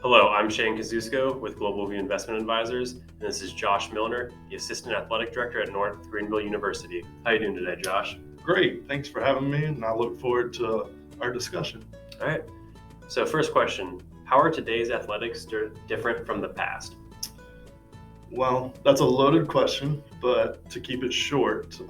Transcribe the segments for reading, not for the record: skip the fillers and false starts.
Hello, I'm Shane Kazusko with Global View Investment Advisors, and this is Josh Milner, the Assistant Athletic Director at North Greenville University. How are you doing today, Josh? Great. Thanks for having me, and I look forward to our discussion. All right. So, first question: how are today's athletics different from the past? Well, that's a loaded question, but to keep it short,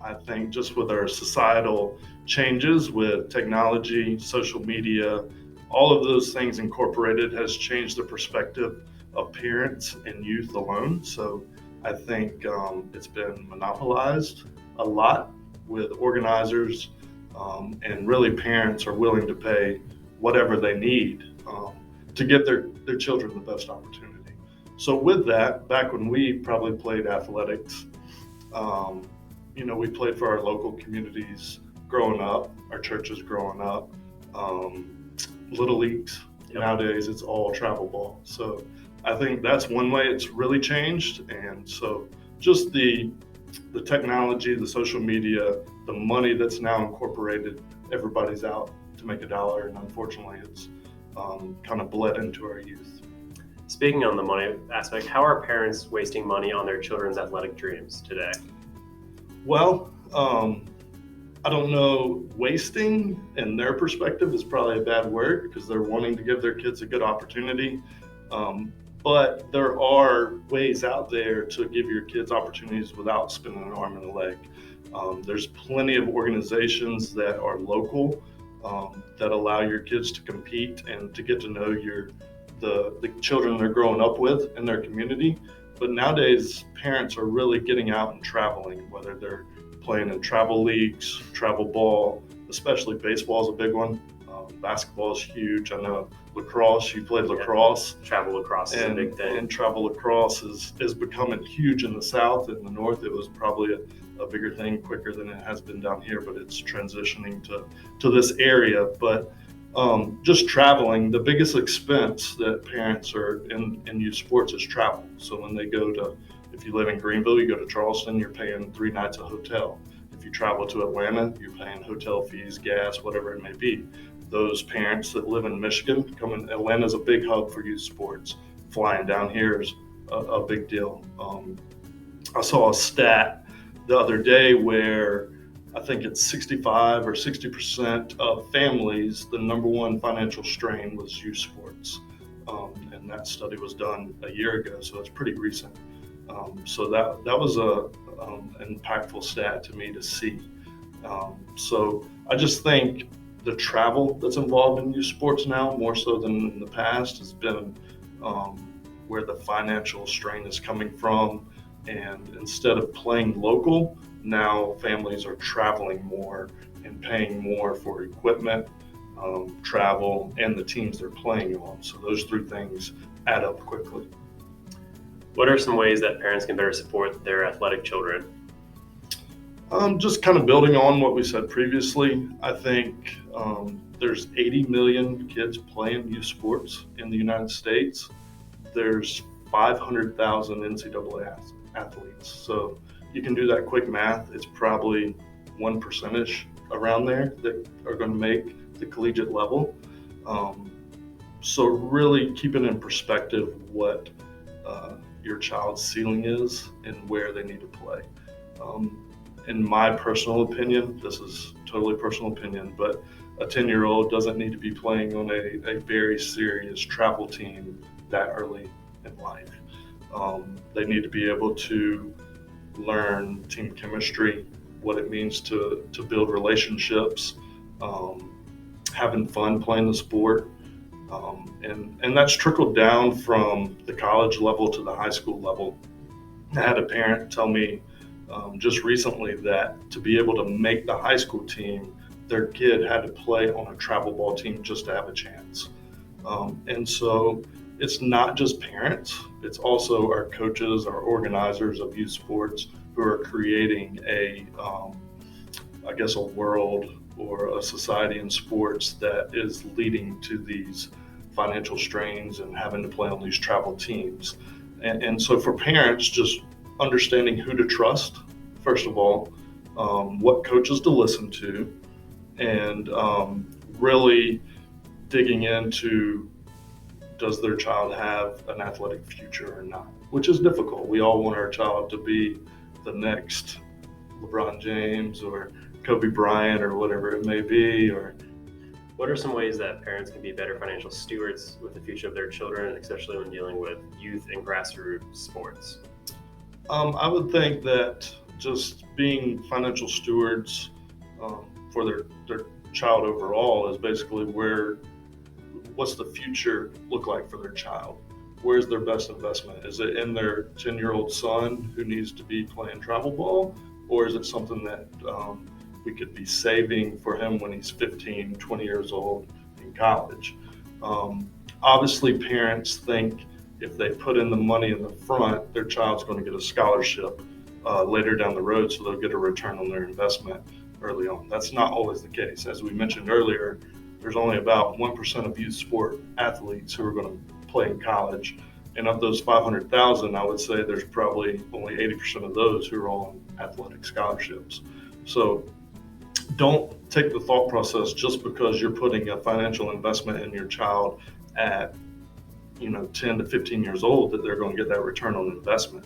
I think just with our societal changes with technology, social media, all of those things incorporated has changed the perspective of parents and youth alone. So I think it's been monopolized a lot with organizers, and really parents are willing to pay whatever they need to give their children the best opportunity. So with that, back when we probably played athletics, um, we played for our local communities growing up, our churches growing up, little leagues. Yep. Nowadays, it's all travel ball. So I think that's one way it's really changed. And so just the technology, the social media, the money that's now incorporated, everybody's out to make a dollar, and unfortunately, it's kind of bled into our youth. Speaking on the money aspect, how are parents wasting money on their children's athletic dreams today? Well, I don't know, wasting in their perspective is probably a bad word because they're wanting to give their kids a good opportunity. But there are ways out there to give your kids opportunities without spending an arm and a leg. There's plenty of organizations that are local that allow your kids to compete and to get to know the children they're growing up with in their community. But nowadays, parents are really getting out and traveling, whether they're playing in travel leagues, travel ball, especially baseball is a big one. Basketball is huge. I know lacrosse, you played lacrosse. Yeah. Travel lacrosse is a big thing. And travel lacrosse is becoming huge in the South. In the North, it was probably a bigger thing quicker than it has been down here, but it's transitioning to this area. But just traveling, the biggest expense that parents are in youth sports is travel. So when they go to, if you live in Greenville, you go to Charleston, you're paying 3 nights a hotel. If you travel to Atlanta, you're paying hotel fees, gas, whatever it may be. Those parents that live in Michigan, Atlanta's a big hub for youth sports. Flying down here is a big deal. I saw a stat the other day where I think it's 65 or 60% of families, the number one financial strain was youth sports. And that study was done a year ago, so it's pretty recent. So that was an impactful stat to me to see. So I just think the travel that's involved in youth sports now, more so than in the past, has been where the financial strain is coming from. And instead of playing local, now families are traveling more and paying more for equipment, travel, and the teams they're playing on. So those 3 things add up quickly. What are some ways that parents can better support their athletic children? Just kind of building on what we said previously, I think there's 80 million kids playing youth sports in the United States. There's 500,000 NCAA athletes. So you can do that quick math. It's probably 1% around there that are going to make the collegiate level. So really keeping in perspective what your child's ceiling is and where they need to play. In my personal opinion, this is totally personal opinion, but a 10-year-old doesn't need to be playing on a very serious travel team that early in life. They need to be able to learn team chemistry, what it means to build relationships, having fun playing the sport. And that's trickled down from the college level to the high school level. I had a parent tell me just recently that to be able to make the high school team, their kid had to play on a travel ball team just to have a chance. And so it's not just parents, it's also our coaches, our organizers of youth sports who are creating a world or a society in sports that is leading to these financial strains and having to play on these travel teams. And so for parents, just understanding who to trust, first of all, what coaches to listen to, and really digging into does their child have an athletic future or not, which is difficult. We all want our child to be the next LeBron James or Kobe Bryant or whatever it may be. Or what are some ways that parents can be better financial stewards with the future of their children, especially when dealing with youth and grassroots sports? I would think that just being financial stewards for their child overall is basically what's the future look like for their child? Where's their best investment? Is it in their 10-year-old son who needs to be playing travel ball? Or is it something that we could be saving for him when he's 15, 20 years old in college? Obviously, parents think if they put in the money in the front, their child's going to get a scholarship later down the road, so they'll get a return on their investment early on. That's not always the case. As we mentioned earlier, there's only about 1% of youth sport athletes who are going to play in college. And of those 500,000, I would say there's probably only 80% of those who are on athletic scholarships. So don't take the thought process just because you're putting a financial investment in your child at 10 to 15 years old that they're going to get that return on investment.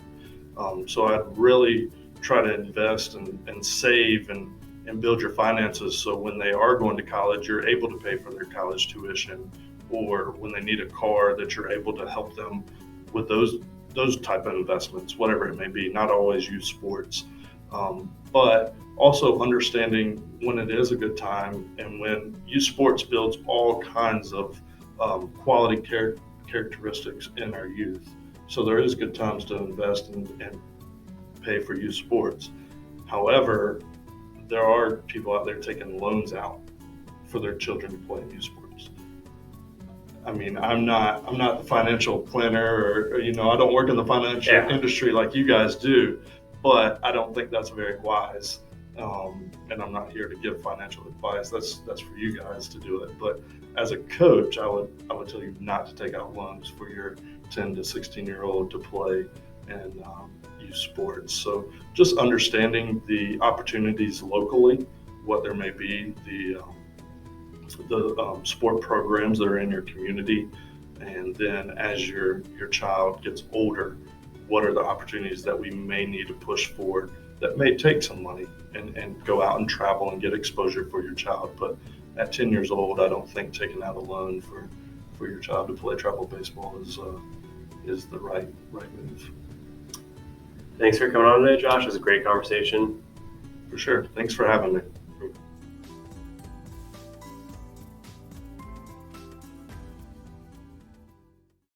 So I'd really try to invest and save and build your finances so when they are going to college, you're able to pay for their college tuition, or when they need a car, that you're able to help them with those type of investments, whatever it may be, not always youth sports. But also understanding when it is a good time and when youth sports builds all kinds of quality characteristics in our youth. So there is good times to invest and pay for youth sports. However, there are people out there taking loans out for their children to play in youth sports. I mean, I'm not the financial planner, or I don't work in the financial industry like you guys do, but I don't think that's very wise. And I'm not here to give financial advice. That's for you guys to do it. But as a coach, I would tell you not to take out loans for your 10 to 16-year-old to play in youth sports. So just understanding the opportunities locally, what there may be, the sport programs that are in your community, and then as your child gets older, what are the opportunities that we may need to push forward that may take some money and go out and travel and get exposure for your child. But at 10 years old, I don't think taking out a loan for your child to play travel baseball is the right move. Thanks for coming on today, Josh. It was a great conversation. For sure. Thanks for having me.